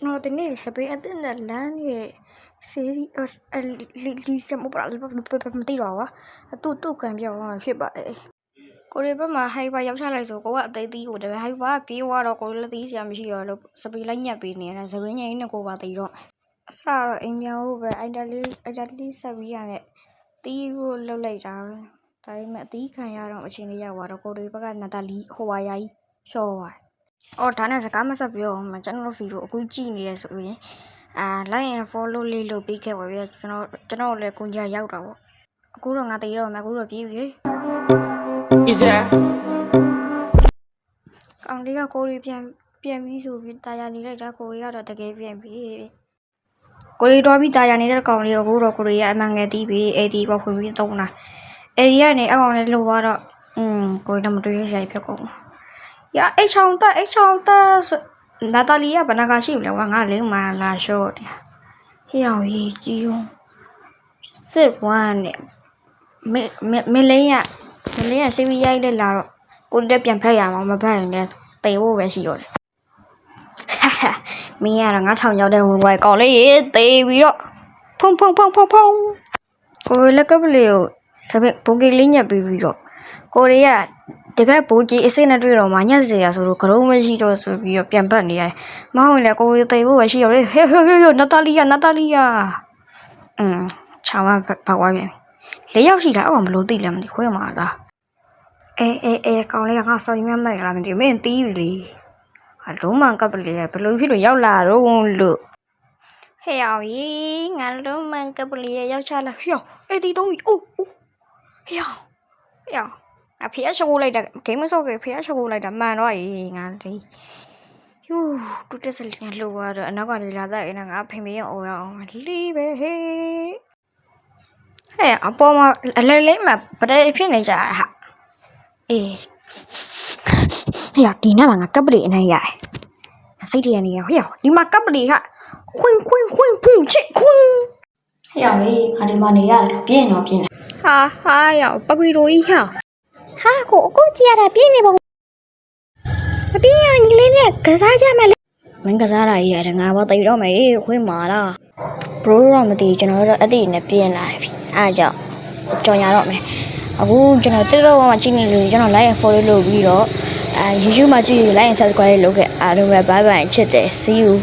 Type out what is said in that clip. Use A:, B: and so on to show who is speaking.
A: No tenía saber atender la ni serie lisa mo para tiro wa tu cambio waဖြစ်ပါတယ်ကိုရီဘက်မှာဟိုက်ပါရောက်ချလိုက်ဆိုကိုကအသိသီးကိုတပည့်ဟိုက်ပါပြေးသွားတော့ကိုလည်းသီးစရာမရှိတော့လို့စပီလိုက်ညက်ပေးနေတာစပင်းငယ်နဲ့ကိုပါသိတော့အစတော့အိမ်မြောင်ပဲအိုက်တလီဆက်ပြီးရတဲ့တီးကိုလှုပ်လိုက်တာပဲဒါပေမဲ့အသီးခံရတော့အချိန်လေးရောက်သွားတော့ကိုရီဘက်ကနာတာလီဟိုဝါယာကြီးရှော့သွားအော်ဒါနဲ့စကားမဆက်ပြောအောင်ကျွန်တော်ဗီဒီယိုအခုကြည့်နေရဆိုရင်like and follow လေးလုပ်ပေးခဲ့ပါဗျာကျွန်တော်လည်းကိုကြီးရောက်တာပေါ့အခုတော့ငါတည်တော့မှအခုတော့ပြေးပြီis that ကောင်လေးကကိုရီပြန်ပြီးဆိုပြီးတာယာနေလိုက်တာကိုရီကတော့တကယ်ပြန်ပြီကိုရီတော့ပြီးတာယာနေတဲ့ကောင်လေးကိုအခုတော့ကိုရီကအမှန်ငယ်တီးပြီးအဲ့ဒီပေါ့ဖွင့်ပြီးသုံးတာအဲ့ဒီကနေအကောင်လေးလို့တော့ကိုရီတော့မတွေ့ရစရာဖြစ်ကုန်呀，一场的娜塔莉亚把那个戏了，我俺领嘛拉说的，要一集用4万的，没来呀，CVI 的拉，我这边拍呀，我们拍人家对我还是有的，哈哈，没呀，人家厂家的外搞嘞也对比了，砰，我那个不了，是不不给人家比比了，我的呀。တကယ်ပူကြီးအစိနဲ့တွေ့တော့မှညက်စရာဆိုလို့ကလုံးမရှိတော့ဆိုပြီးတော့ပြန်ပတ်နေရတယ်။မဟုတ်လေကိုယ်သိဖို့ပဲရှိရောလေဟေးနာတာလီယာချောင်းမပောက်သွားပြန်။၄ယောက်ရှိတာအော်မလို့သိလည်းမသိခွဲမှာလား။အေးကောင်းလေးကငါစော်ရမ်းမဲ့လားမသိမင်းတီးပြီလေ။ဟာလုံးမကပ်ပလေးဘလို့ဖြစ်လို့ရောက်လာတော့လို့ဟဲ့အောင်ကြီးငါလုံးမကပ်ပလေးရောက်ချလာဟဲ့အေးတီးတော့အိုးဟဲ့အဖေအချိုးလိုက်တာဂိမ်းမဆော့ကေဖေအချိုးလိုက်တာမှန်တော့ရေးငါဒီယူတူတက်စလင်းလို့ရတော့အနောက်ကလေးလာတဲ့ငါဖေမေးအောင်ရအောင်လီးပဲဟေးဟဲ့အပေါ်မှာအလဲလေးမှာပတဲ့ဖြစ်နေကြဟာအေးဟဲ့ဒီနေ့မှာငါကပ်ပလီအနိုင်ရတယ်စိတ်တရနေရဟဲ့ဒီမှာကပ်ပလီကခွင်းဖုန်ချစ်ခွင်းဟဲ့ဟေးငါဒီမှာနေရတယ်ပြင်းတော့ပြင်းတယ်ဟာရောက်ပကွီရိုကြီးဟာဟာကိုကြည့်ရတာပြင်းနေပါဘူးအပြင်းရညီလေးနဲ့ကစားကြမယ်လေမင်းကစားတာကြီးရတယ်ငါဘာတိတ်တော့မယ်ခွေးမာလားဘရိုတော့မသိကျွန်တော်တို့အဲ့ဒီနဲ့ပြင်းလာပြီအားကြောင့်ကြော်ရတော့မယ်အခုကျွန်တော်တက်တော့မှကြည့်နေလို့ကျွန်တော် like and follow လုပ်ပြီးတော့YouTube မှာကြည့် like and subscribe လုပ်ခဲ့အားလုံးပဲ bye bye ချစ်တယ် see you